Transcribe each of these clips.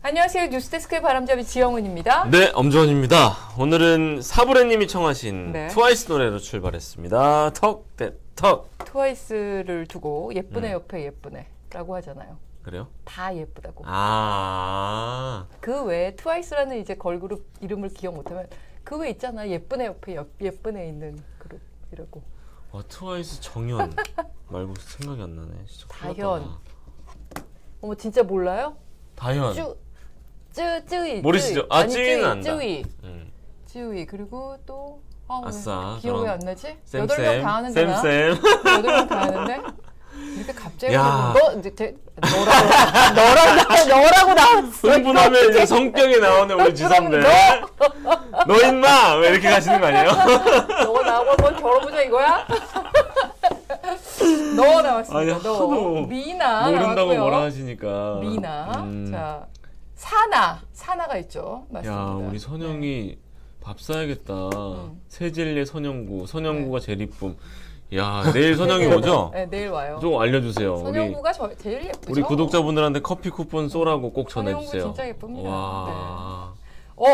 안녕하세요. 뉴스데스크의 바람잡이 지영은입니다. 네, 엄지원입니다. 오늘은 사부래님이 청하신 네. 트와이스 노래로 출발했습니다. 턱, 대, 턱. 트와이스를 두고 예쁘네 옆에 예쁘네 라고 하잖아요. 그래요? 다 예쁘다고. 그 외에 트와이스라는 이제 걸그룹 이름을 기억 못하면 그 외 있잖아. 예쁘네 옆에 예쁘네 있는 그룹이라고. 트와이스 정연 말고 생각이 안 나네. 진짜 다현. 어머 진짜 몰라요? 다현. 쯔이. 모르시죠? 쯔이는 안다. 쯔이. 그리고 또 아싸. 기억이 안 나지? 쌤, 8명 다 하는데 나? 쌤. 8명 다 하는데? 이렇게 갑자기 야. 너라고 나왔어. 흥분하면 이제 성격이 나오네 우리 지선배. 너 임마! 왜 이렇게 가시는 거 아니에요? 너 나하고 한번 결혼보자 이거야? 너 나왔습니다. 아니, 너. 하도 미나 모른다고 나왔고요. 뭐라 하시니까. 미나. 자, 사나가 있죠. 맞습니다. 야, 우리 선영이 밥 사야겠다. 세젤리의 선영구가 제일 이쁨. 야, 내일 선영이 오죠? 네, 내일 와요. 좀 알려주세요. 선영구가 제일 예쁘죠? 우리 구독자분들한테 커피 쿠폰 쏘라고 꼭 전해주세요. 선영구 진짜 예쁩니다. 와. 네.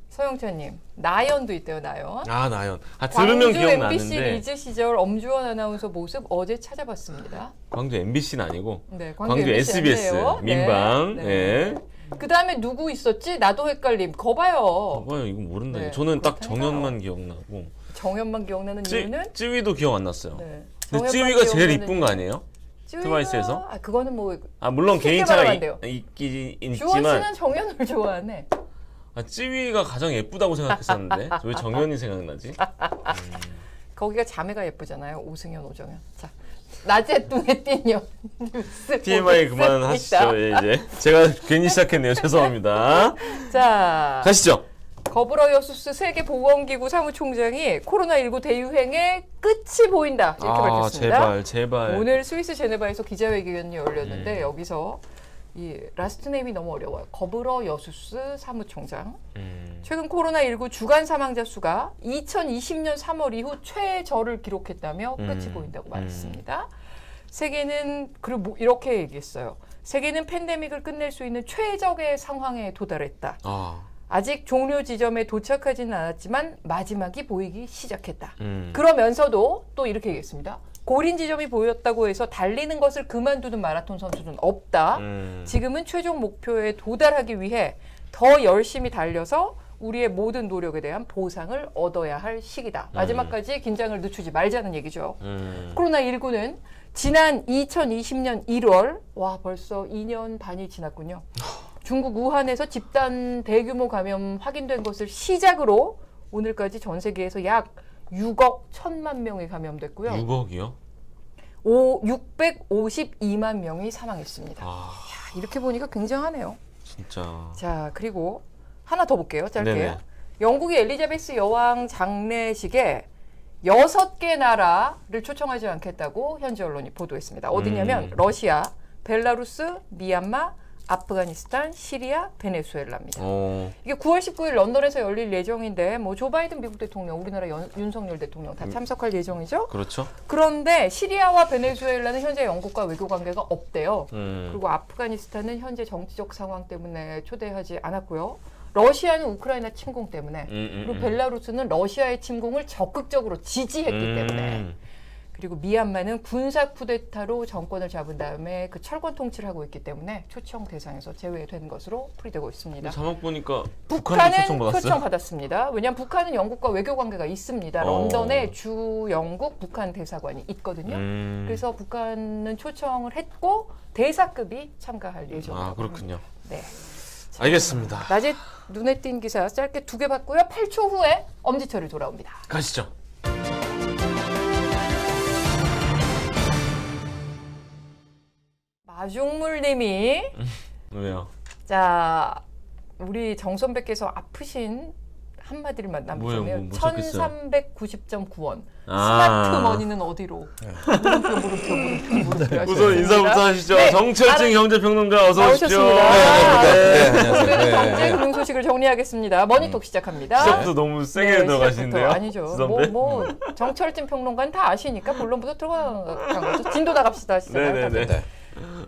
서영찬님, 나연도 있대요, 나연. 나연. 들으면 기억나는데. MBC 리즈 시절 엄주원 아나운서 모습 어제 찾아봤습니다. 광주 MBC는 아니고. 네, 광주 SBS 민방. 네. 그 다음에 누구 있었지? 나도 헷갈림. 거봐요. 이거 모른다. 네, 저는 딱 정연만 기억나고. 정연만 기억나는 이유는? 찌위도 기억 안 났어요. 네. 근데 찌위가 제일 이쁜 거 아니에요? 트와이스에서? 그거는 뭐. 물론 개인차가 있긴 있지만. 주원 씨는 정연을 좋아하네. 찌위가 가장 예쁘다고 생각했었는데 왜 정연이 생각나지? 거기가 자매가 예쁘잖아요. 오승연, 오정연. 자, 낮에 눈에 띈 뉴스 TMI 그만하시죠. 이제 제가 괜히 시작했네요. 죄송합니다. 자, 가시죠. 거브러여수스 세계보건기구 사무총장이 코로나19 대유행의 끝이 보인다 이렇게 밝혔습니다. 제발. 오늘 스위스 제네바에서 기자회견이 열렸는데 여기서 이 라스트 네임이 너무 어려워요. 거브러여수스 사무총장. 최근 코로나19 주간 사망자 수가 2020년 3월 이후 최저를 기록했다며 끝이 보인다고 말했습니다. 세계는 그리고 이렇게 얘기했어요. 세계는 팬데믹을 끝낼 수 있는 최적의 상황에 도달했다. 아직 종료 지점에 도착하지는 않았지만 마지막이 보이기 시작했다. 그러면서도 또 이렇게 얘기했습니다. 고린 지점이 보였다고 해서 달리는 것을 그만두는 마라톤 선수는 없다. 지금은 최종 목표에 도달하기 위해 더 열심히 달려서 우리의 모든 노력에 대한 보상을 얻어야 할 시기다. 마지막까지 긴장을 늦추지 말자는 얘기죠. 코로나19는 지난 2020년 1월, 벌써 2년 반이 지났군요. 중국 우한에서 집단 대규모 감염 확인된 것을 시작으로 오늘까지 전 세계에서 약 6억 1천만 명이 감염됐고요. 6억이요? 652만 명이 사망했습니다. 이렇게 보니까 굉장하네요. 진짜. 자, 그리고 하나 더 볼게요. 짧게. 네네. 영국의 엘리자베스 여왕 장례식에 6개 나라를 초청하지 않겠다고 현지 언론이 보도했습니다. 어디냐면 러시아, 벨라루스, 미얀마, 아프가니스탄, 시리아, 베네수엘라입니다. 이게 9월 19일 런던에서 열릴 예정인데 조 바이든 미국 대통령, 우리나라 윤석열 대통령 다 참석할 예정이죠. 그렇죠. 그런데 시리아와 베네수엘라는 현재 영국과 외교 관계가 없대요. 그리고 아프가니스탄은 현재 정치적 상황 때문에 초대하지 않았고요. 러시아는 우크라이나 침공 때문에 그리고 벨라루스는 러시아의 침공을 적극적으로 지지했기 때문에 그리고 미얀마는 군사 쿠데타로 정권을 잡은 다음에 그 철권 통치를 하고 있기 때문에 초청 대상에서 제외된 것으로 풀이되고 있습니다. 자막 보니까 북한은 초청받았습니다. 왜냐하면 북한은 영국과 외교 관계가 있습니다. 런던에 주 영국 북한 대사관이 있거든요. 그래서 북한은 초청을 했고 대사급이 참가할 예정입니다. 그렇군요. 네. 자, 알겠습니다. 낮에 눈에 띈 기사 짧게 2개 봤고요. 8초 후에 엄지철이 돌아옵니다. 가시죠. 마중물님이 왜요? 자 우리 정 선배께서 아프신 한마디를 남기자면 1390.9원 스마트 머니는 어디로? 물음표 우선 인사부터 하시죠. 네. 정철증 형제평론가 어서 오십시오. 네, 안녕하세요. 경제 금융 소식을 정리하겠습니다. 머니톡 시작합니다. 시작도 너무 세게 들어가시는데요. 아니죠. 정철증 평론가는 다 아시니까 본론부터 들어간 거죠. 진도 나갑시다. 시작합니다.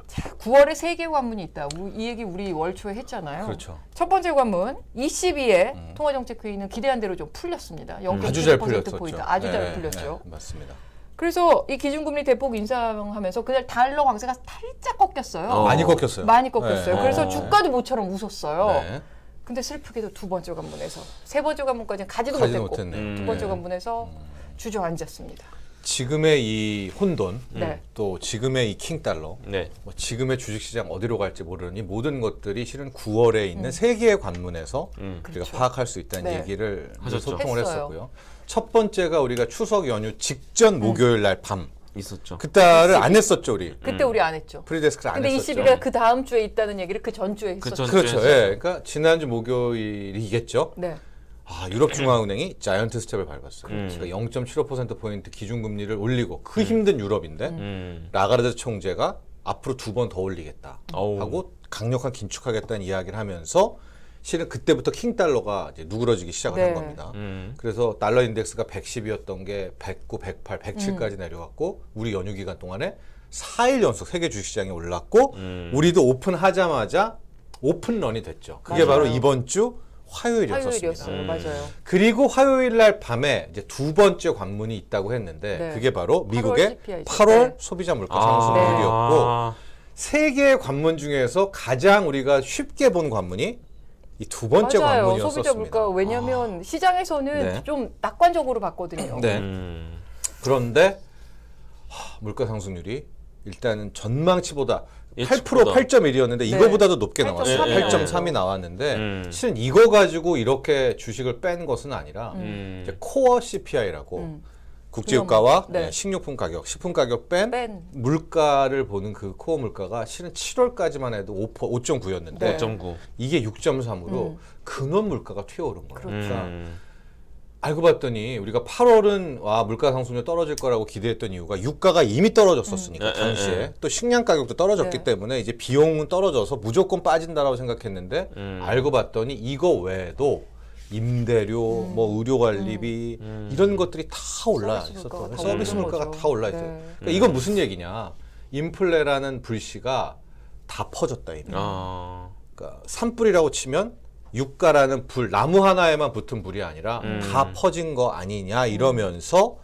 자, 9월에 3개 관문이 있다. 이 얘기 우리 월 초에 했잖아요. 그렇죠. 첫 번째 관문, ECB의 통화정책회의는 기대한 대로 좀 풀렸습니다. 아주 잘 0.9% 풀렸었죠. 포인트. 아주 네, 잘 풀렸죠. 네, 맞습니다. 그래서 이 기준금리 대폭 인상하면서 그날 달러 강세가 살짝 꺾였어요. 많이 꺾였어요. 많이 꺾였어요. 네. 그래서 주가도 모처럼 웃었어요. 네. 근데 슬프게도 두 번째 관문에서 세 번째 관문까지는 가지도 가지도 못했고 못했네. 두 번째 네. 관문에서 주저앉았습니다. 지금의 이 혼돈, 네. 또 지금의 이 킹달러, 네. 뭐 지금의 주식시장 어디로 갈지 모르는 이 모든 것들이 실은 9월에 있는 세 개의 관문에서 우리가 그렇죠. 파악할 수 있다는 네. 얘기를 하셨죠. 소통을 했어요. 했었고요. 첫 번째가 우리가 추석 연휴 직전 목요일 날 밤. 있었죠. 그때를 안 했었죠, 우리. 그때 우리 안 했죠. 프리데스크를 안 근데 했었죠. 22가 그 다음 주에 있다는 얘기를 그 전주에 그 했었죠. 전- 그렇죠. 전주에 예. 그러니까 지난주 목요일이겠죠. 네. 아, 유럽중앙은행이 자이언트 스텝을 밟았어요. 그러니까 0.75%포인트 기준금리를 올리고 그 힘든 유럽인데 라가르드 총재가 앞으로 2번 더 올리겠다 어우. 하고 강력한 긴축하겠다는 이야기를 하면서 실은 그때부터 킹달러가 이제 누그러지기 시작을 네. 한 겁니다. 그래서 달러 인덱스가 110이었던 게 109, 108, 107까지 내려갔고 우리 연휴 기간 동안에 4일 연속 세계 주식시장이 올랐고 우리도 오픈하자마자 오픈런이 됐죠. 그게 맞아요. 바로 이번 주 화요일이었습니다. 화요일이었어요. 맞아요. 그리고 화요일 날 밤에 이제 두 번째 관문이 있다고 했는데 네. 그게 바로 미국의 8월 8월 소비자 물가 상승률이었고 아. 세 개의 관문 중에서 가장 우리가 쉽게 본 관문이 이 두 번째 맞아요. 관문이었었습니다. 소비자 물가 왜냐하면 시장에서는 네. 좀 낙관적으로 봤거든요. 네. 그런데 물가 상승률이 일단은 전망치보다 8% 예측보다. 8.1이었는데 네. 이거보다도 높게 나왔어요. 8.3. 8.3이 나왔는데 실은 이거 가지고 이렇게 주식을 뺀 것은 아니라 이제 코어 CPI라고 국제유가와 네. 식료품 가격, 식품 가격 뺀 뺀. 물가를 보는 그 코어 물가가 실은 7월까지만 해도 5.9였는데 네. 5.9. 이게 6.3으로 근원 물가가 튀어오른 거예요. 그렇죠. 그러니까 알고 봤더니 우리가 8월은 와 물가 상승률 떨어질 거라고 기대했던 이유가 유가가 이미 떨어졌었으니까 당시에 또 식량 가격도 떨어졌기 네. 때문에 이제 비용은 떨어져서 무조건 빠진다라고 생각했는데 알고 봤더니 이거 외에도 임대료, 뭐 의료 관리비 이런 것들이 다 올라 서비스 있었던 물가가 다 서비스 오른 물가가 거죠. 다 올라 있어요. 네. 그러니까 이건 무슨 얘기냐? 인플레라는 불씨가 다 퍼졌다 이거. 아. 그러니까 산불이라고 치면 유가라는 불, 나무 하나에만 붙은 불이 아니라 다 퍼진 거 아니냐 이러면서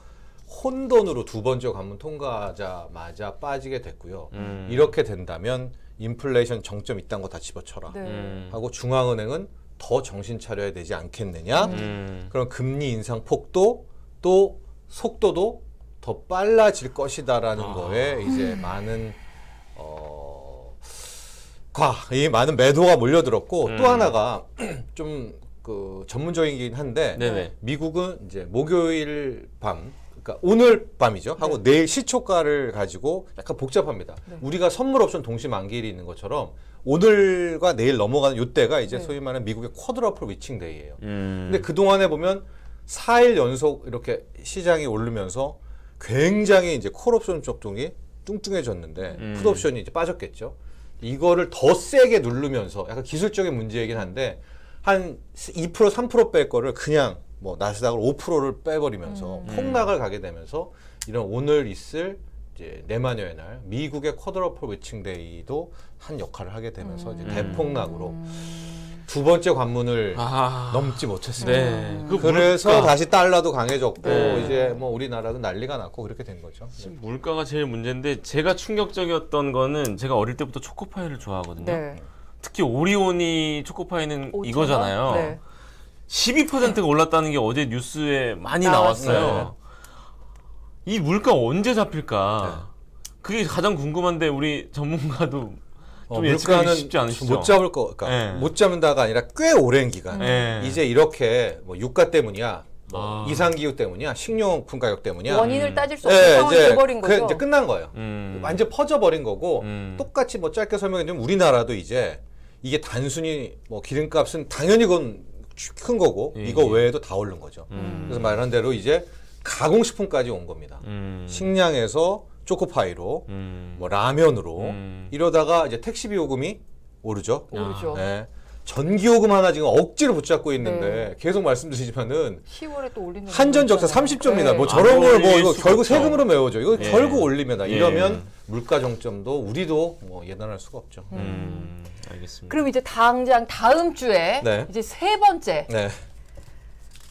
혼돈으로 두 번째 관문 통과하자마자 빠지게 됐고요. 이렇게 된다면 인플레이션 정점 이딴 거 다 집어쳐라 네. 하고 중앙은행은 더 정신 차려야 되지 않겠느냐. 그럼 금리 인상 폭도 또 속도도 더 빨라질 것이다라는 거에 이제 많은 이 많은 매도가 몰려들었고 또 하나가 좀 그 전문적이긴 한데 네네. 미국은 이제 목요일 밤 그러니까 오늘 밤이죠 하고 내일 시초가를 가지고 약간 복잡합니다. 우리가 선물 옵션 동시 만기일이 있는 것처럼 오늘과 내일 넘어가는 요때가 이제 소위 말하는 미국의 쿼드러플 위칭 데이예요. 근데 그동안에 보면 4일 연속 이렇게 시장이 오르면서 굉장히 이제 콜옵션 쪽동이 뚱뚱해졌는데 풋옵션이 이제 빠졌겠죠. 이거를 더 세게 누르면서 약간 기술적인 문제이긴 한데 한 2% 3% 뺄 거를 그냥 뭐 나스닥을 5%를 빼버리면서 폭락을 가게 되면서 이런 오늘 있을 이제 내만여의 날 미국의 쿼드러플 위칭 데이도 한 역할을 하게 되면서 이제 대폭락으로 두 번째 관문을 넘지 못했습니다. 네. 그래서 물가. 다시 달러도 강해졌고 네. 이제 뭐 우리나라도 난리가 났고 그렇게 된 거죠. 물가가 제일 문제인데 제가 충격적이었던 거는 제가 어릴 때부터 초코파이를 좋아하거든요. 네. 특히 오리오니 초코파이는 5,000원? 이거잖아요. 네. 12%가 올랐다는 게 어제 뉴스에 많이 나왔어요. 나왔어요. 이 물가 언제 잡힐까? 그게 가장 궁금한데 우리 전문가도 좀 예측하기 쉽지 않으시죠? 못 잡을 거, 그러니까 네. 못 잡는다가 아니라 꽤 오랜 기간. 네. 이제 이렇게 뭐 유가 때문이야, 뭐 아. 이상 기후 때문이야, 식료품 가격 때문이야. 원인을 따질 수 없는 상황이 돼버린 거죠. 이제 끝난 거예요. 완전 퍼져버린 거고 똑같이 뭐 짧게 설명해드리면 우리나라도 이제 이게 단순히 뭐 기름값은 당연히 그건 큰 거고 예, 이거 예. 외에도 다 오른 거죠. 그래서 말한 대로 이제 가공식품까지 온 겁니다. 식량에서 초코파이로 뭐 라면으로 이러다가 이제 택시비 요금이 오르죠. 오르죠. 네. 전기요금 하나 지금 억지로 붙잡고 있는데 계속 말씀드리지만은 10월에 또 올리는 한전적자 30조입니다. 뭐 아, 저런 걸 뭐 이거 수가 결국 없죠. 세금으로 메워줘. 이거 예. 결국 올리면 예. 이러면 물가 정점도 우리도 뭐 예단할 수가 없죠. 알겠습니다. 그럼 이제 당장 다음 주에 네. 이제 세 번째 네.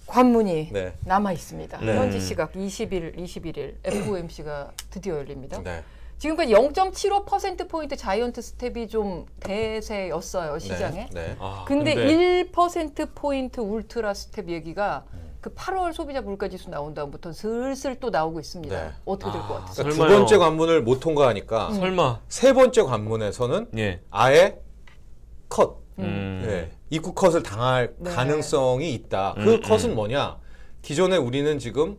관문이 네. 남아 있습니다. 네. 현지 시각 21일 FOMC가 드디어 열립니다. 네. 지금까지 0.75%포인트 자이언트 스텝이 좀 대세였어요, 시장에. 네. 아, 근데 1%포인트 울트라 스텝 얘기가 그 8월 소비자 물가지수 나온 다음부터 슬슬 또 나오고 있습니다. 네. 어떻게 될 것 같아요? 그러니까 두 설마요. 번째 관문을 못 통과하니까 설마. 세 번째 관문에서는 예. 아예 컷. 네. 입구 컷을 당할 네. 가능성이 있다. 그 컷은 뭐냐? 기존에 우리는 지금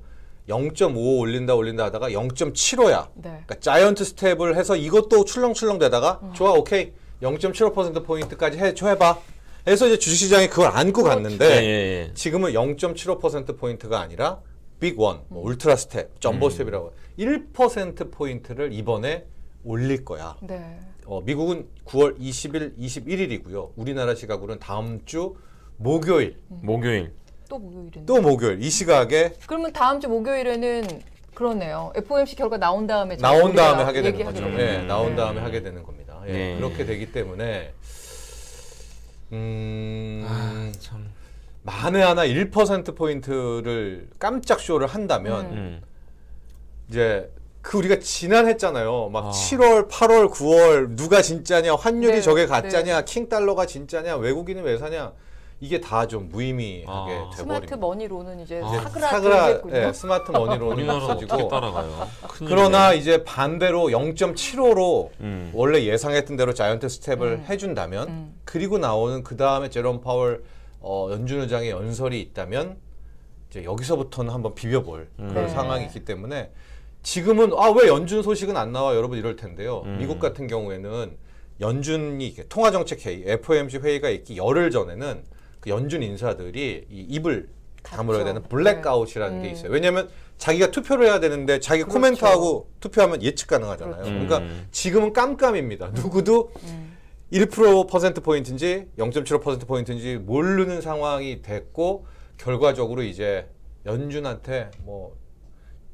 0.5 올린다 하다가 0.75야. 네. 그러니까 자이언트 스텝을 해서 이것도 출렁출렁 되다가 좋아 오케이 0.75%포인트까지 해봐. 해서 이제 주식시장이 그걸 안고 갔는데 예. 지금은 0.75%포인트가 아니라 빅 원, 뭐 울트라 스텝, 점보 스텝이라고 1%포인트를 이번에 올릴 거야. 네. 미국은 9월 20일, 21일이고요. 우리나라 시각으로는 다음 주 목요일, 목요일. 또 목요일인데. 또 목요일 이 시각에 그러면 다음 주 목요일에는 그러네요. FOMC 결과 나온 다음에 나온 우리가 다음에 하게 되는 얘기하기로 거죠. 했네요. 예, 나온 다음에 하게 되는 겁니다. 예, 네. 그렇게 되기 때문에 참. 만에 하나 1%포인트를 깜짝 쇼를 한다면 이제 그 우리가 지난 했잖아요. 막 7월, 8월, 9월 누가 진짜냐, 환율이 네, 저게 가짜냐, 킹달러가 진짜냐, 외국인은 왜 사냐 이게 다 좀 무의미하게 돼버립니다. 스마트 머니로는 이제 사그라 사그라들겠군요. 예, 스마트 머니로는 우리나라 어떻게 없어지고 따라가요? 큰일이네. 그러나 이제 반대로 0.75로 원래 예상했던 대로 자이언트 스텝을 해준다면 그리고 나오는 그 다음에 제롬 파월 연준 의장의 연설이 있다면 이제 여기서부터는 한번 비벼볼 그런 네. 상황이 있기 때문에 지금은 왜 연준 소식은 안 나와 여러분 이럴 텐데요. 미국 같은 경우에는 연준이 통화정책회의 FOMC 회의가 있기 열흘 전에는 그 연준 인사들이 이 입을 다물어야 되는 블랙아웃이라는 게 있어요. 왜냐하면 자기가 투표를 해야 되는데 자기 그렇죠. 코멘트하고 투표하면 예측 가능하잖아요. 그렇죠. 그러니까 지금은 깜깜입니다. 누구도 1%포인트인지 0.75%포인트인지 모르는 상황이 됐고 결과적으로 이제 연준한테 뭐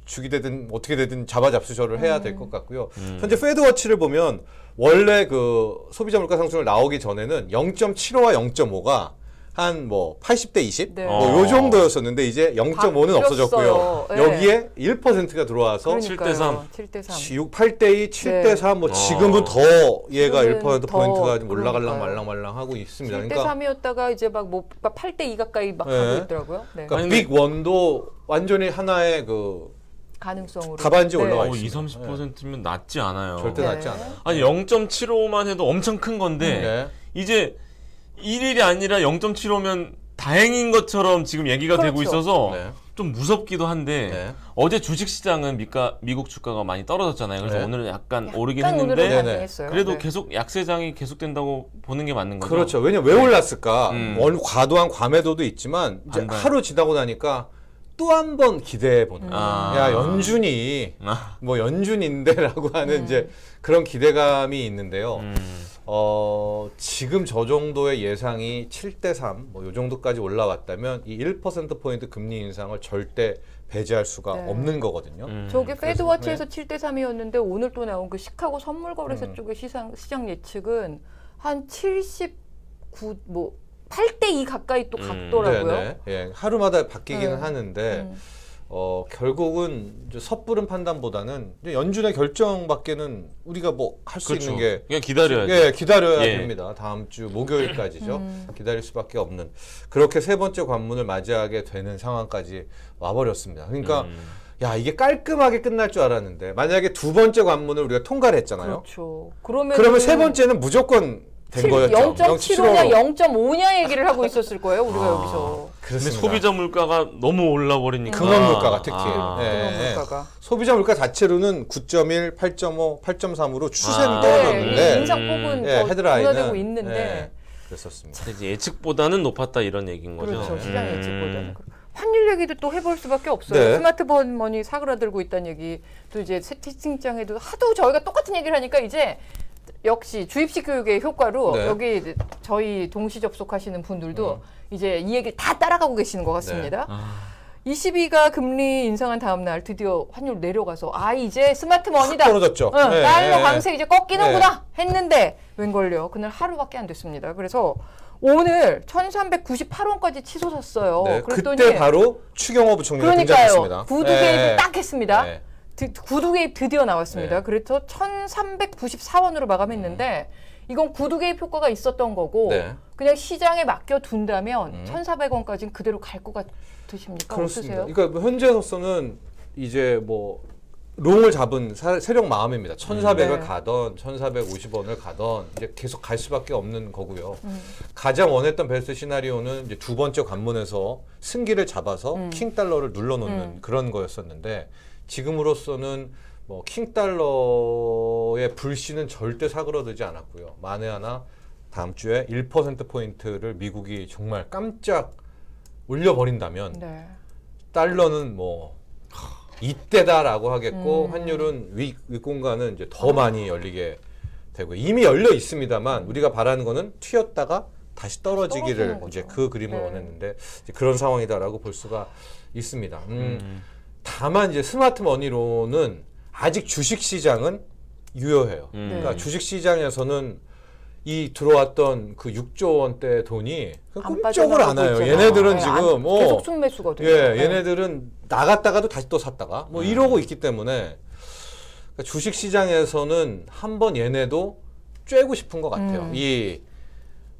죽이 되든 어떻게 되든 잡아잡수셔를 해야 될 것 같고요. 현재 페드워치를 보면 원래 그 소비자 물가 상승률 나오기 전에는 0.75와 0.5가 한 뭐 80대 20? 네. 뭐 요 정도였었는데 이제 0.5는 없어졌고요. 네. 여기에 1%가 들어와서 그러니까요. 7대3. 7대3. 8대2, 7대4 뭐 지금은 더 얘가 지금은 1%포인트가 더 좀 올라갈랑 그러니까요. 말랑 하고 있습니다. 7대3이었다가 이제 막 뭐 8대2 가까이 막 네. 가고 있더라고요. 네. 그러니까 아니, 빅 원도 완전히 하나의 그 가능성으로. 답안지 올라와 2, 있습니다. 30%면 낮지 않아요. 절대 네. 낫지 않아요. 아니 0.75만 해도 엄청 큰 건데 네. 이제 1일이 아니라 0.75면 다행인 것처럼 지금 얘기가 되고 그렇죠. 있어서 네. 좀 무섭기도 한데 네. 어제 주식시장은 미국 주가가 많이 떨어졌잖아요. 그래서 네. 오늘은 약간 오르긴 약간 오늘은 했는데 네네. 반등했어요. 그래도 네. 계속 약세장이 계속된다고 보는 게 맞는 거죠. 그렇죠. 왜냐면 왜 올랐을까? 음. 과도한 과매도도 있지만 이제 반발. 하루 지나고 나니까 또 한 번 기대해 보는. 야 연준이 뭐 연준인데라고 하는 이제 그런 기대감이 있는데요. 지금 저 정도의 예상이 7대3 뭐 요 정도까지 올라왔다면 이 1%포인트 금리 인상을 절대 배제할 수가 네. 없는 거거든요. 저게 그래서, 페드워치에서 7대3이었는데 오늘 또 나온 그 시카고 선물거래소 쪽의 시장 예측은 한 79, 뭐 8대2 가까이 또 갔더라고요. 네네. 예, 하루마다 바뀌기는 네. 하는데 결국은 이제 섣부른 판단보다는 이제 연준의 결정밖에는 우리가 뭐 할 수 그렇죠. 있는 게 그냥 기다려야죠. 예, 기다려야 예. 됩니다. 다음 주 목요일까지죠. 기다릴 수밖에 없는 그렇게 세 번째 관문을 맞이하게 되는 상황까지 와버렸습니다. 그러니까 야 이게 깔끔하게 끝날 줄 알았는데 만약에 두 번째 관문을 우리가 통과를 했잖아요. 그렇죠. 그러면 세 번째는 무조건 된 거였죠. 0.75냐 0.5냐 얘기를 하고 있었을 거예요. 우리가 여기서. 근데 그렇습니다. 소비자 물가가 너무 올라버리니까 금원 물가가 특히 그런 물가가. 소비자 물가 자체로는 9.1, 8.5, 8.3으로 추세는 아. 떨어졌는데 인상폭은 예, 더 헤드라인은 둔화되고 있는데 예, 그랬었습니다. 이제 예측보다는 높았다 이런 얘기인 거죠. 그렇죠. 시장 예측보다는. 환율 얘기도 또 해볼 수밖에 없어요. 네. 스마트폰 머니 사그라들고 있다는 얘기, 또 이제 채팅창에도 하도 저희가 똑같은 얘기를 하니까 이제 역시 주입식 교육의 효과로 네. 여기 저희 동시 접속하시는 분들도 이제 이 얘기를 다 따라가고 계시는 것 같습니다. 네. ECB가 금리 인상한 다음 날 드디어 환율 내려가서 이제 스마트머니다. 떨어졌죠. 네, 달러 네. 강세 이제 꺾이는구나 했는데 웬걸요. 그날 하루밖에 안 됐습니다. 그래서 오늘 1398원까지 치솟았어요. 네, 그랬더니 그때 바로 추경호 부총리가 그러니까요. 등장했습니다. 구두 개입을 네. 딱 했습니다. 네. 구두 개입 드디어 나왔습니다. 네. 그래서 1394원으로 마감했는데 이건 구두 개입 효과가 있었던 거고 네. 그냥 시장에 맡겨둔다면 1400원까지는 그대로 갈 것 같으십니까? 그렇습니다. 어떠세요? 그러니까 현재로서는 이제 뭐 롱을 잡은 세력 마음입니다. 1,400을 네. 가던 1,450원을 가던 이제 계속 갈 수밖에 없는 거고요. 가장 원했던 베스트 시나리오는 이제 두 번째 관문에서 승기를 잡아서 킹달러를 눌러놓는 그런 거였었는데 지금으로서는 뭐 킹달러의 불씨는 절대 사그러들지 않았고요. 만에 하나 다음 주에 1%포인트를 미국이 정말 깜짝 올려버린다면 네. 달러는 뭐 이때다라고 하겠고 환율은 윗공간은 이제 더 많이 열리게 되고 이미 열려 있습니다만 우리가 바라는 거는 튀었다가 다시 떨어지기를 떨어지는 이제 거죠. 그 그림을 네. 원했는데 이제 그런 상황이다라고 볼 수가 있습니다. 다만 이제 스마트 머니로는 아직 주식 시장은 유효해요. 그러니까 주식 시장에서는 이 들어왔던 그 6조 원대 돈이 안 꿈쩍을 안 빠져나가고 와요. 있잖아요. 얘네들은 네, 지금 계속 순매수거든요. 예, 네. 얘네들은 나갔다가도 다시 또 샀다가 뭐 이러고 있기 때문에 그러니까 주식 시장에서는 한번 얘네도 쬐고 싶은 것 같아요. 이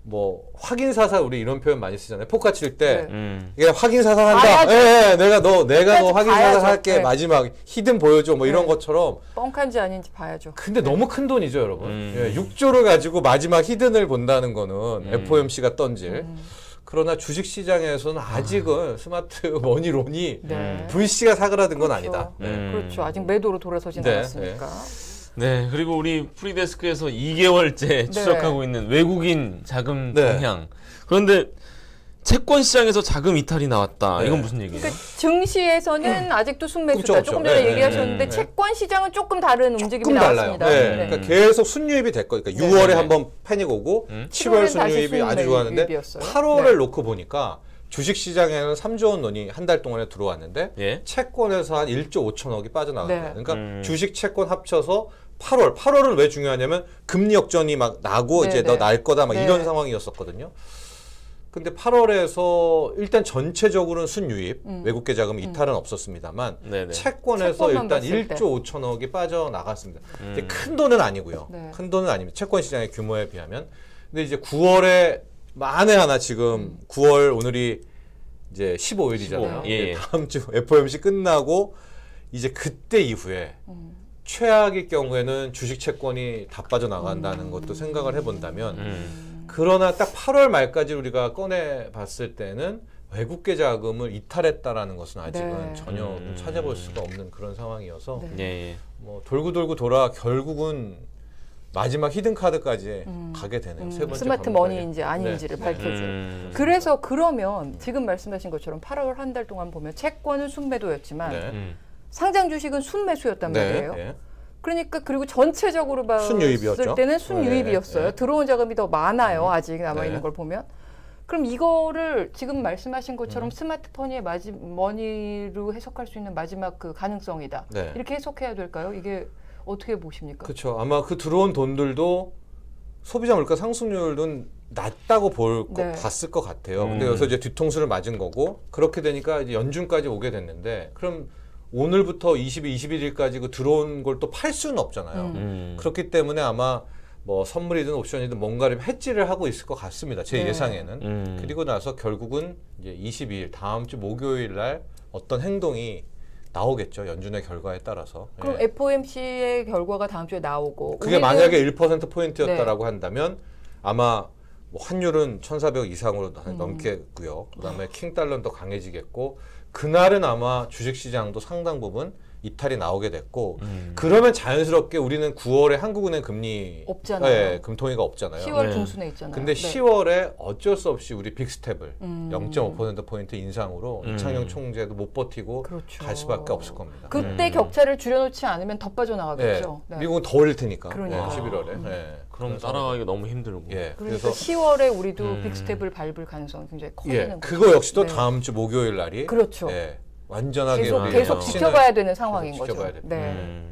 뭐 확인 사살 우리 이런 표현 많이 쓰잖아요. 포카 칠 때 이게 확인 사살 한다. 봐야죠. 예, 내가 너 확인 봐야죠. 사살 할게. 네. 마지막 히든 보여줘. 뭐 이런 네. 것처럼. 뻥칸지 아닌지 봐야죠. 근데 너무 큰 돈이죠, 여러분. 예, 6조를 가지고 마지막 히든을 본다는 거는 FOMC가 던질. 그러나 주식 시장에서는 아직은 스마트 머니론이 네. 불씨가 사그라든 건 그렇죠. 아니다. 네. 그렇죠. 아직 매도로 돌아서진 네, 않았으니까. 네, 그리고 우리 프리데스크에서 2개월째 추적하고 있는 외국인 자금 네. 동향. 그런데 채권 시장에서 자금 이탈이 나왔다. 네. 이건 무슨 얘기예요? 그러니까 증시에서는 아직도 순매수다. 그렇죠, 조금 그렇죠. 전에 네, 얘기하셨는데 네, 네. 채권 시장은 조금 다른 움직임이 조금 달라요. 나왔습니다. 네. 네. 그러니까 계속 순유입이 됐고, 그러니까 6월에 한번 패닉 오고 7월 7월엔 다시 순유입이 아주 좋았는데 순유입이었어요. 8월을 네. 놓고 보니까 주식 시장에는 3조 원 돈이 한 달 동안에 들어왔는데 예? 채권에서 한 1조 5천억이 빠져나갔어요. 네. 그러니까 주식 채권 합쳐서 8월은 왜 중요하냐면 금리 역전이 막 나고 네, 이제 네. 너 날 거다 막 네. 이런 상황이었었거든요. 근데 8월에서 일단 전체적으로는 순유입, 외국계 자금 이탈은 없었습니다만 네네. 채권에서 채권만 일단 봤을 때. 1조 5천억이 빠져나갔습니다. 이제 큰 돈은 아니고요. 네. 큰 돈은 아닙니다. 채권 시장의 규모에 비하면. 근데 이제 9월에 만에 하나 지금 9월 오늘이 이제 15일이잖아요. 15. 예. 다음 주 FOMC 끝나고 이제 그때 이후에 최악의 경우에는 주식 채권이 다 빠져나간다는 것도 생각을 해본다면 그러나 딱 8월 말까지 우리가 꺼내 봤을 때는 외국계 자금을 이탈했다라는 것은 아직은 네. 전혀 찾아볼 수가 없는 그런 상황이어서 네. 예, 예. 뭐 돌고 돌고 돌아 결국은 마지막 히든 카드까지 가게 되네요. 세 번째 스마트 관문까지. 머니인지 아닌지를 네. 밝혀줄. 그래서 그러면 지금 말씀하신 것처럼 8월 한 달 동안 보면 채권은 순매도였지만 네. 상장 주식은 순매수였단 네. 말이에요. 네. 그러니까 그리고 전체적으로 봤을 순유입이었죠. 때는 순유입이었어요. 네, 네. 들어온 자금이 더 많아요. 아직 남아있는 네. 걸 보면. 그럼 이거를 지금 말씀하신 것처럼 스마트머니의 머니로 해석할 수 있는 마지막 그 가능성이다. 네. 이렇게 해석해야 될까요? 이게 어떻게 보십니까? 그렇죠. 아마 그 들어온 돈들도 소비자 물가 상승률은 낮다고 네. 봤을 것 같아요. 근데 여기서 이제 뒤통수를 맞은 거고 그렇게 되니까 이제 연준까지 오게 됐는데 그럼 오늘부터 20일, 21일까지 그 들어온 걸 또 팔 수는 없잖아요. 그렇기 때문에 아마 뭐 선물이든 옵션이든 뭔가를 해지를 하고 있을 것 같습니다. 제 네. 예상에는. 그리고 나서 결국은 이제 22일 다음 주 목요일 날 어떤 행동이 나오겠죠. 연준의 결과에 따라서. 그럼 예. FOMC의 결과가 다음 주에 나오고 그게 우리는- 만약에 1%포인트였다라고 네. 한다면 아마 뭐 환율은 1,400 이상으로 넘겠고요. 그다음에 킹달러는 더 강해지겠고 그날은 아마 주식시장도 상당 부분 이탈이 나오게 됐고 그러면 자연스럽게 우리는 9월에 한국은행 금리 없잖아요. 네, 금통위가 없잖아요. 10월 중순에 있잖아요. 근데 10월에 어쩔 수 없이 우리 빅스텝을 0.5%포인트 인상으로 이창용 총재도 못 버티고 그렇죠. 갈 수밖에 없을 겁니다. 그때 격차를 줄여놓지 않으면 더 빠져나가겠죠. 네. 미국은 더 올릴 테니까. 그러니까. 11월에. 네. 그럼 따라가기가 너무 힘들고. 예. 그래서 10월에 우리도 빅스텝을 밟을 가능성이 굉장히 커지는 거죠. 그거 역시도 네. 다음 주 목요일 날이 그렇죠. 완전하게 계속 지켜봐야 되는 상황인 거죠. 지켜봐야 됩니다. 네.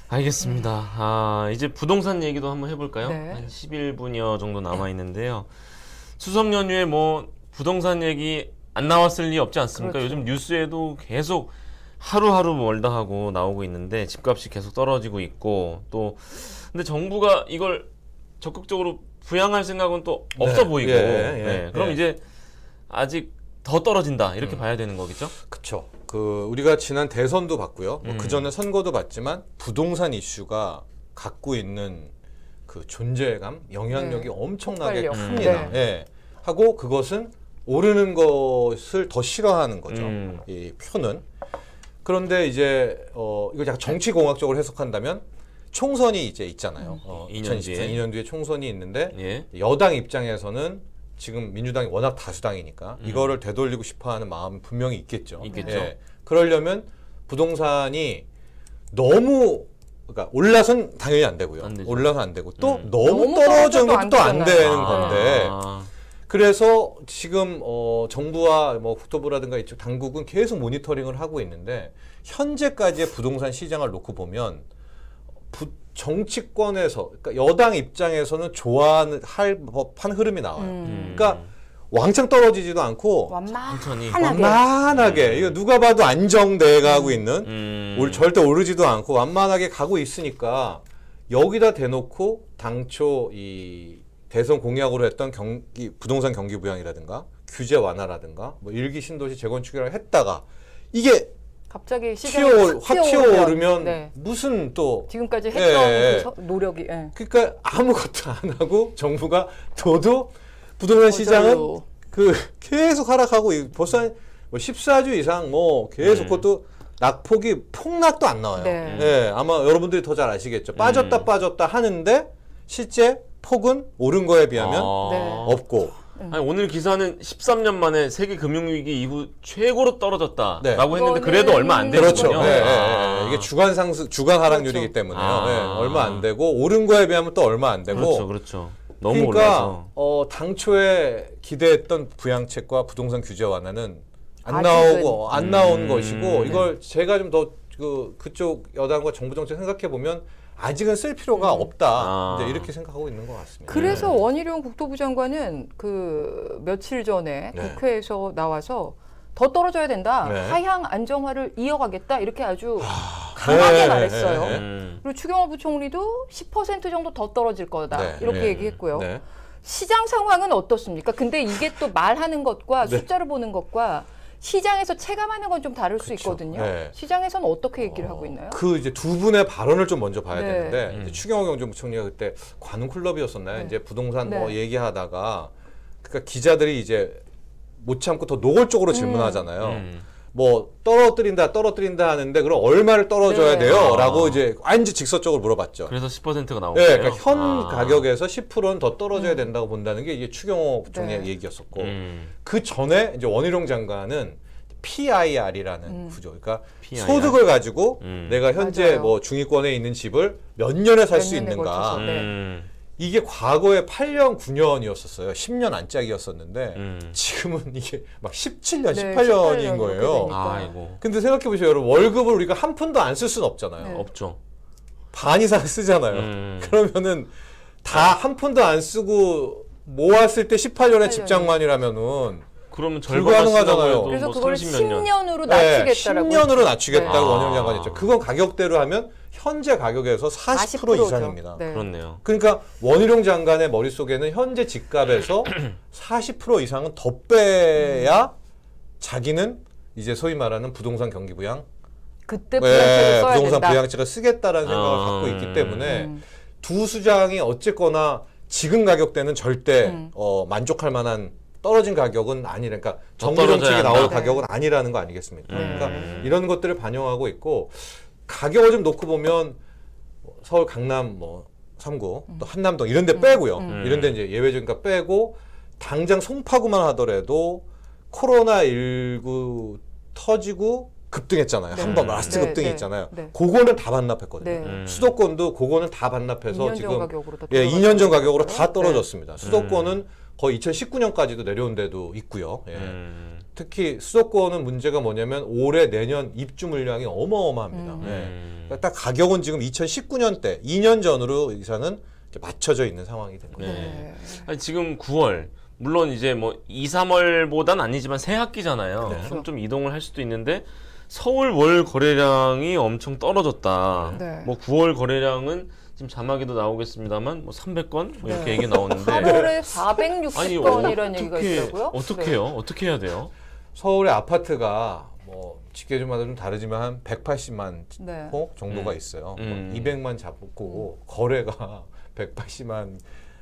알겠습니다. 이제 부동산 얘기도 한번 해볼까요? 네. 한 11분여 정도 남아 있는데요. 추석 연휴에 뭐 부동산 얘기 안 나왔을 리 없지 않습니까? 그렇죠. 요즘 뉴스에도 계속 하루하루 멀다 하고 나오고 있는데 집값이 계속 떨어지고 있고 또 근데 정부가 이걸 적극적으로 부양할 생각은 또 없어 보이고 그럼 이제 아직 더 떨어진다 이렇게 봐야 되는 거겠죠? 그렇죠. 그 우리가 지난 대선도 봤고요. 그 전에 선거도 봤지만 부동산 이슈가 갖고 있는 그 존재감, 영향력이 엄청나게 폭발력. 큽니다. 하고 그것은 오르는 것을 더 싫어하는 거죠. 이 표는. 그런데 이제 이걸 약간 정치공학적으로 해석한다면 총선이 이제 있잖아요. 2024년 뒤에 총선이 있는데 여당 입장에서는 지금 민주당이 워낙 다수당이니까 이거를 되돌리고 싶어하는 마음은 분명히 있겠죠. 그러려면 부동산이 너무 그러니까 올라선 당연히 안 되고요. 올라서 안 되고 또 너무 떨어지는 것도 또 안 되는 건데 그래서 지금 정부와 뭐 국토부라든가 이쪽 당국은 계속 모니터링을 하고 있는데 현재까지의 부동산 시장을 놓고 보면 정치권에서 그러니까 여당 입장에서는 좋아할 법한 흐름이 나와요. 그러니까 왕창 떨어지지도 않고 완만하게 이거 누가 봐도 안정돼 가고 있는 절대 오르지도 않고 완만하게 가고 있으니까 여기다 대놓고 당초 이 대선 공약으로 했던 부동산 경기 부양이라든가 규제 완화라든가 뭐 일기 신도시 재건축이라 했다가 이게 갑자기 확 튀어오르면 무슨 또 지금까지 했던 그 노력이 그러니까 아무것도 안 하고 정부가 더도 부동산 시장은 그 계속 하락하고 벌써 한 14주 이상 뭐 계속 그것도 낙폭이 폭락도 안 나와요. 아마 여러분들이 더 잘 아시겠죠. 빠졌다 하는데 실제 폭은 오른 거에 비하면 없고. 아니, 오늘 기사는 13년 만에 세계 금융위기 이후 최고로 떨어졌다라고 했는데 그래도 얼마 안 되거든요. 이게 주간 하락률이기 때문에요. 얼마 안 되고 오른 거에 비하면 또 얼마 안 되고. 그렇죠. 너무 올라서. 당초에 기대했던 부양책과 부동산 규제 완화는 안 나온 것이고 이걸 제가 좀 더 그쪽 여당과 정부 정책 생각해 보면 아직은 쓸 필요가 없다. 이제 이렇게 생각하고 있는 것 같습니다. 그래서 원희룡 국토부 장관은 그 며칠 전에 국회에서 나와서 더 떨어져야 된다. 하향 안정화를 이어가겠다. 이렇게 아주 강하게 말했어요. 그리고 추경호 부총리도 10% 정도 더 떨어질 거다. 이렇게 얘기했고요. 시장 상황은 어떻습니까? 근데 이게 또 말하는 것과 숫자를 보는 것과 시장에서 체감하는 건 좀 다를 수 있거든요. 시장에서는 어떻게 얘기를 하고 있나요? 그 이제 두 분의 발언을 좀 먼저 봐야 되는데 이제 추경호 경제부총리가 그때 관훈 클럽이었었나요? 이제 부동산 뭐 얘기하다가 그러니까 기자들이 이제 못 참고 더 노골적으로 질문하잖아요. 뭐 떨어뜨린다 하는데 그럼 얼마를 떨어져야 돼요? 라고 이제 완전 직설적으로 물어봤죠. 그래서 10%가 나온 거예요? 그러니까 현 가격에서 10%는 더 떨어져야 된다고 본다는 게 이게 추경호 부총리의 얘기였었고 그 전에 이제 원희룡 장관은 PIR이라는 구조. 그러니까 PIR? 소득을 가지고 내가 현재 뭐 중위권에 있는 집을 몇 년에 살 수 있는가. 이게 과거에 8년, 9년이었었어요. 10년 안짝이었었는데 지금은 이게 막 17년, 18년인 거예요. 아이고. 근데 생각해 보세요, 여러분. 월급을 우리가 한 푼도 안 쓸 수는 없잖아요. 없죠. 반 이상 쓰잖아요. 그러면은 다 한 푼도 안 쓰고 모았을 때 18년의 직장만이라면은 그러면 불가능하잖아요. 그래서 그걸 10년으로 낮추겠다라고. 10년으로 낮추겠다고 원희룡 장관이 했죠. 그건 가격대로 하면 현재 가격에서 40% 이상입니다. 그렇네요. 그러니까 원희룡 장관의 머릿속에는 현재 집값에서 40% 이상은 더 빼야 자기는 이제 소위 말하는 부동산 경기 부양 그때 부양책을 써야 부동산 된다. 부양책을 쓰겠다라는 생각을 갖고 있기 때문에 두 수장이 어쨌거나 지금 가격대는 절대 만족할 만한 떨어진 가격은 아니라, 그러니까 정부 떨어져야 정책이 한다. 나올 네. 가격은 아니라는 거 아니겠습니까? 그러니까 이런 것들을 반영하고 있고 가격을 좀 놓고 보면 서울 강남 뭐 3구 또 한남동 이런 데 빼고요. 이런 데 이제 예외적이니까 빼고 당장 송파구만 하더라도 코로나19 터지고 급등했잖아요. 네. 한 번 라스트 네, 급등이 네, 있잖아요. 네. 그거는 다 반납했거든요. 네. 수도권도 그거는 다 반납해서 2년 전 지금 가격으로 다 2년 전 가격으로 다 네. 떨어졌습니다. 수도권은 거의 2019년까지도 내려온 데도 있고요. 예. 특히 수도권은 문제가 뭐냐면 올해 내년 입주 물량이 어마어마합니다. 예. 그러니까 딱 가격은 지금 2019년 때 2년 전으로 이사는 맞춰져 있는 상황이 된 거예요. 네. 아니, 지금 9월 물론 이제 뭐 2, 3월보단 아니지만 새 학기잖아요. 네. 그럼 좀 이동을 할 수도 있는데 서울 월 거래량이 엄청 떨어졌다. 네. 뭐 9월 거래량은 지금 자막에도 나오겠습니다만 뭐 300건 뭐 이렇게 네. 얘기 나오는데 8월에 460건이라는 얘기가 어떻게 있더라고요. 어떻게 해요? 어떻게 해야 돼요? 서울의 아파트가 뭐 집계주마다 좀 다르지만 한 180만 네. 호 정도가 있어요. 200만 잡고 거래가 180만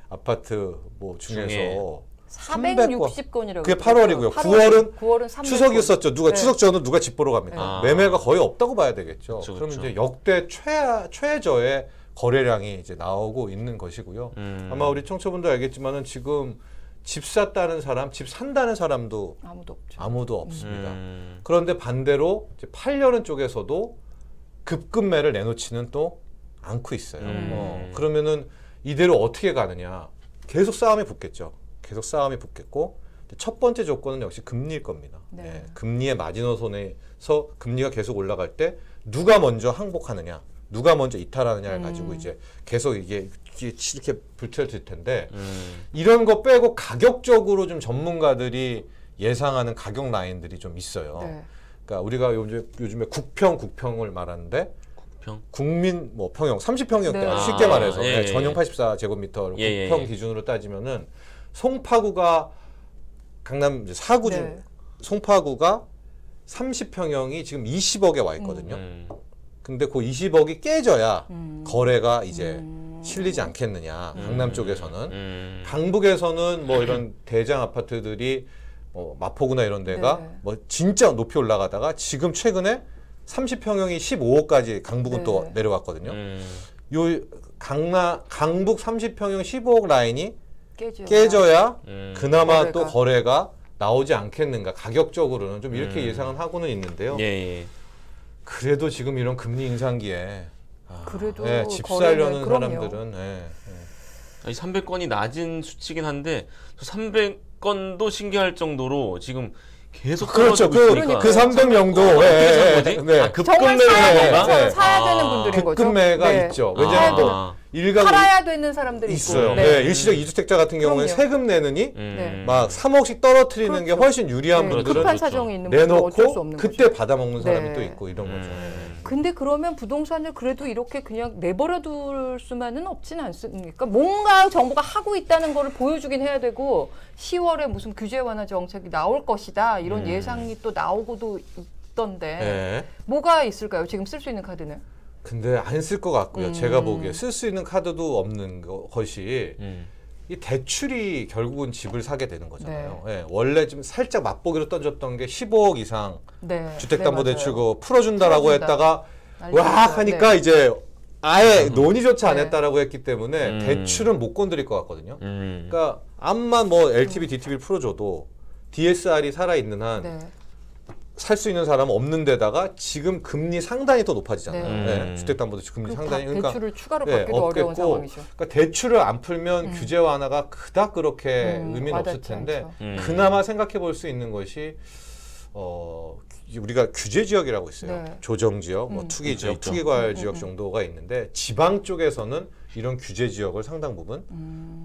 아파트 뭐 중에서 중에 460건이라고. 그게 8월이고요. 9월은 300건. 추석이었었죠. 누가 네. 추석 전후 누가 집 보러 갑니까? 네. 매매가 거의 없다고 봐야 되겠죠. 그쵸, 그러면 그쵸. 이제 역대 최저의 거래량이 이제 나오고 있는 것이고요. 아마 우리 청취자분도 알겠지만은 지금 집 샀다는 사람, 집 산다는 사람도 아무도 없죠. 없습니다. 그런데 반대로 이제 팔려는 쪽에서도 급급매를 내놓지는 또 않고 있어요. 그러면은 이대로 어떻게 가느냐? 계속 싸움이 붙겠죠. 계속 싸움이 붙겠고 첫 번째 조건은 역시 금리일 겁니다. 네. 예, 금리의 마지노선에서 금리가 계속 올라갈 때 누가 먼저 항복하느냐, 누가 먼저 이탈하느냐를 가지고 이제 계속 이게 이렇게 불태워질 텐데 이런 거 빼고 가격적으로 좀 전문가들이 예상하는 가격 라인들이 좀 있어요. 네. 그러니까 우리가 요즘에 국평을 말하는데 국민 뭐 평형 30평형대 네. 쉽게 말해서 예, 예, 전용 예. 84제곱미터 예, 국평 예. 기준으로 따지면은 송파구가 강남 4구 중 네. 송파구가 30평형이 지금 20억에 와 있거든요. 근데 그 20억이 깨져야 거래가 이제 실리지 않겠느냐. 강남 쪽에서는. 강북에서는 뭐 이런 대장 아파트들이 뭐 마포구나 이런 데가 네. 뭐 진짜 높이 올라가다가 지금 최근에 30평형이 15억까지 강북은 네. 또 내려갔거든요. 요 강북 30평형 15억 라인이 깨져야 그나마 거래가. 또 거래가 나오지 않겠는가. 가격적으로는 좀 이렇게 예상은 하고는 있는데요. 예. 그래도 지금 이런 금리 인상기에 그래도 집 거래는 살려는 그럼요. 사람들은 아니 300건이 낮은 수치긴 한데 300건도 신기할 정도로 지금 계속 그렇죠. 떨어지고 있으니까 그 300명도 어떻게 산 거지? 네. 정말 급급매를 사야 한 되는, 건가? 거죠. 사야 되는 분들인 거죠. 급매가 네. 있죠. 사야 왜냐하면 되는, 아. 일가구 팔아야 되는 사람들이 있어요. 있고. 네. 일시적 2주택자 같은 경우에 그럼요. 세금 내느니 네. 막 3억씩 떨어뜨리는 게 그렇죠. 훨씬 유리한 네, 분들은 급한 그렇죠. 사정이 있는 분들은 어쩔 수 내놓고 없는 그때 거죠. 받아먹는 사람이 네. 또 있고 이런 거죠. 근데 그러면 부동산을 그래도 이렇게 그냥 내버려 둘 수만은 없진 않습니까? 뭔가 정부가 하고 있다는 거를 보여주긴 해야 되고 10월에 무슨 규제 완화 정책이 나올 것이다 이런 예상이 또 나오고도 있던데 네. 뭐가 있을까요? 지금 쓸 수 있는 카드는? 근데 안 쓸 것 같고요. 제가 보기에 쓸 수 있는 카드도 없는 것이 이 대출이 결국은 집을 사게 되는 거잖아요. 네. 예, 원래 좀 살짝 맛보기로 던졌던 게 15억 이상 네. 주택담보대출 네, 그거 풀어준다라고 풀어준다. 했다가 난리 와 났어요. 하니까 네. 이제 아예 논의조차 안 네. 했다라고 했기 때문에 대출은 못 건드릴 것 같거든요. 음. 그러니까 암만 뭐 LTV, DTV를 풀어줘도 DSR이 살아있는 한 네. 살 수 있는 사람은 없는 데다가 지금 금리 상당히 더 높아지잖아요. 네. 네. 주택담보대출 금리 그리고 상당히 대출을 추가로 네, 받기도 어려운 없겠고, 상황이죠. 그러니까 대출을 안 풀면 규제 완화가 그닥 그렇게 의미는 없을 와닿지 텐데 않죠. 그나마 생각해 볼 수 있는 것이 우리가 규제 지역이라고 있어요. 네. 조정 지역, 뭐 투기 지역, 있죠. 투기 과열 지역 정도가 있는데 지방 쪽에서는 이런 규제 지역을 상당 부분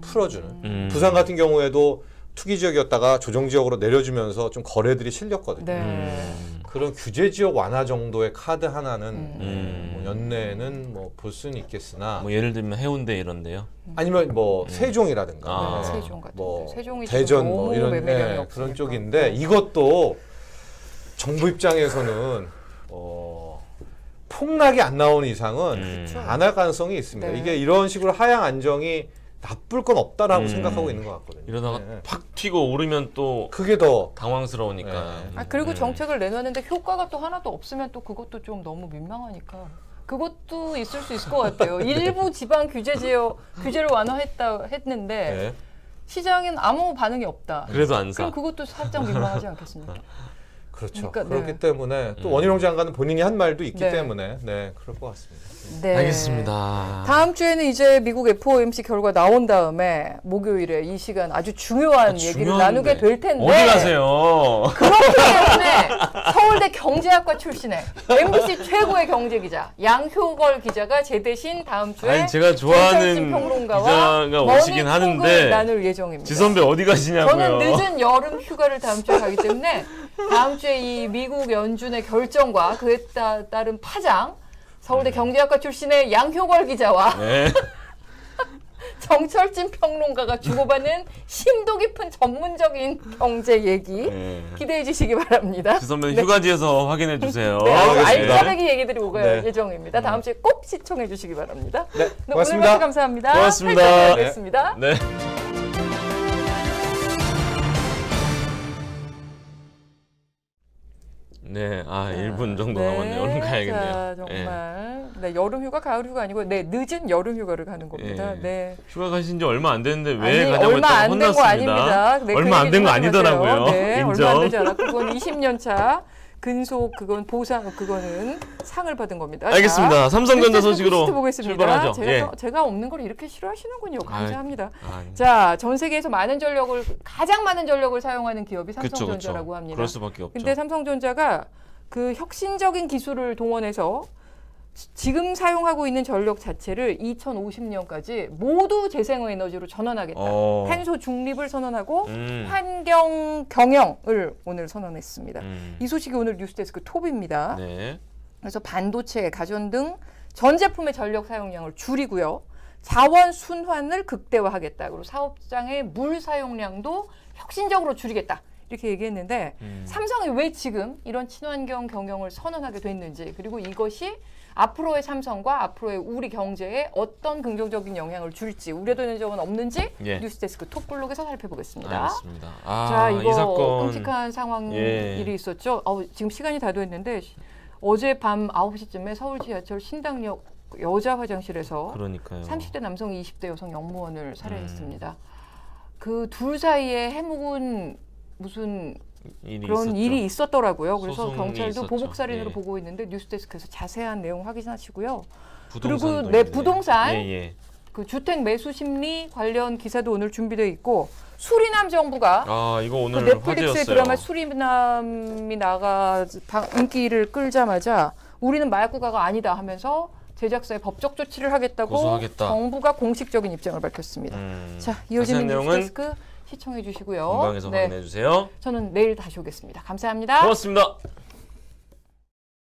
풀어주는. 부산 같은 경우에도 투기 지역이었다가 조정 지역으로 내려주면서 좀 거래들이 실렸거든요. 네. 그런 규제 지역 완화 정도의 카드 하나는 뭐 연내에는 뭐 볼 수는 있겠으나 뭐 예를 들면 해운대 이런데요. 아니면 뭐 세종이라든가 아. 네, 세종 같은데. 뭐 세종이 지금 대전 너무 뭐 이런 매매량이 네, 없으니까. 그런 쪽인데 이것도 정부 입장에서는 폭락이 안 나오는 이상은 안 할 가능성이 있습니다. 네. 이게 이런 식으로 하향 안정이 나쁠 건 없다라고 생각하고 있는 것 같거든요. 이러다가 네. 팍 튀고 오르면 또 그게 더 당황스러우니까. 아, 그리고 정책을 내놨는데 효과가 또 하나도 없으면 또 그것도 좀 너무 민망하니까 그것도 있을 수 있을 것 같아요. 일부 지방 규제를 했는데 네. 시장엔 아무 반응이 없다. 그래도 안 사. 그럼 그것도 살짝 민망하지 않겠습니까? 그렇죠. 그러니까, 그렇기 네. 때문에 또 원희룡 장관은 본인이 한 말도 있기 네. 때문에 네 그럴 것 같습니다. 네. 알겠습니다. 다음 주에는 이제 미국 FOMC 결과 나온 다음에 목요일에 이 시간 아주 중요한 얘기를 중요한데. 나누게 될 텐데 어디 가세요? 그렇기 때문에 서울대 경제학과 출신의 MBC 최고의 경제 기자 양효걸 기자가 제 대신 다음 주에 아니 제가 좋아하는 평론가와 기자가 오시긴 하는데 나눌 예정입니다. 지 선배 어디 가시냐고요? 저는 늦은 여름 휴가를 다음 주에 가기 때문에 다음 주에 이 미국 연준의 결정과 그에 따른 파장 서울대 경제학과 출신의 양효걸 기자와 네. 정철진 평론가가 주고받는 심도 깊은 전문적인 경제 얘기 네. 기대해 주시기 바랍니다. 지 선배는 휴가지에서 확인해 주세요. 네, 아주 알겠습니다. 알짜배기 얘기들이 오갈 네. 예정입니다. 다음 주에 꼭 시청해 주시기 바랍니다. 네, 오늘 고맙습니다. 말씀 감사합니다. 고맙습니다. 팔짱 뵙겠습니다. 네. 네, 1분 정도 남았네요. 얼른 가야겠네요. 자, 정말 네, 여름 휴가, 가을 휴가 아니고 네, 늦은 여름 휴가를 가는 겁니다. 예. 네. 휴가 가신 지 얼마 안 됐는데 왜 아니, 가자고 얼마 했다고 안 된 거 혼났습니다. 아닙니다. 네, 얼마 안 된 거 아니더라고요. 네, 인정. 얼마 안 되지 않았고 그건 20년 차 근속 그건 보상 그거는 상을 받은 겁니다. 알겠습니다. 자, 삼성전자 네, 소식으로 보겠습니다. 출발하죠. 제가 없는 걸 이렇게 싫어하시는군요. 감사합니다. 아니. 자, 전 세계에서 가장 많은 전력을 사용하는 기업이 그쵸, 삼성전자라고 그쵸. 합니다. 그럴 수밖에 없죠. 근데 삼성전자가 그 혁신적인 기술을 동원해서 지금 사용하고 있는 전력 자체를 2050년까지 모두 재생에너지로 전환하겠다. 탄소 중립을 선언하고 환경 경영을 오늘 선언했습니다. 이 소식이 오늘 뉴스데스크 톱입니다. 네. 그래서 반도체, 가전 등 전 제품의 전력 사용량을 줄이고요. 자원 순환을 극대화하겠다. 그리고 사업장의 물 사용량도 혁신적으로 줄이겠다. 이렇게 얘기했는데 삼성이 왜 지금 이런 친환경 경영을 선언하게 됐는지 그리고 이것이 앞으로의 삼성과 앞으로의 우리 경제에 어떤 긍정적인 영향을 줄지 우려되는 점은 없는지 예. 뉴스데스크 톱블록에서 살펴보겠습니다. 알겠습니다. 자, 이거 이 사건 끔찍한 상황 예. 일이 있었죠. 지금 시간이 다 됐는데 어제 밤 9시쯤에 서울 지하철 신당역 여자 화장실에서 그러니까요. 30대 남성, 20대 여성 영무원을 살해했습니다. 그 둘 사이에 해묵은 무슨 그런 있었죠. 일이 있었더라고요. 그래서 소송이 경찰도 있었죠. 보복살인으로 예. 보고 있는데 뉴스데스크에서 자세한 내용 확인하시고요. 부동산도 그리고 네, 있네요. 부동산 예. 그 주택 매수 심리 관련 기사도 오늘 준비되어 있고 수리남 정부가 이거 그 오늘 넷플릭스의 화제였어요. 드라마 수리남이 나가 인기를 끌자마자 우리는 마약국가가 아니다 하면서 제작사에 법적 조치를 하겠다고 고소하겠다. 정부가 공식적인 입장을 밝혔습니다. 자, 이어지는 자세한 내용은 뉴스데스크 시청해 주시고요. 공방에서 네, 확인해 주세요. 저는 내일 다시 오겠습니다. 감사합니다. 고맙습니다.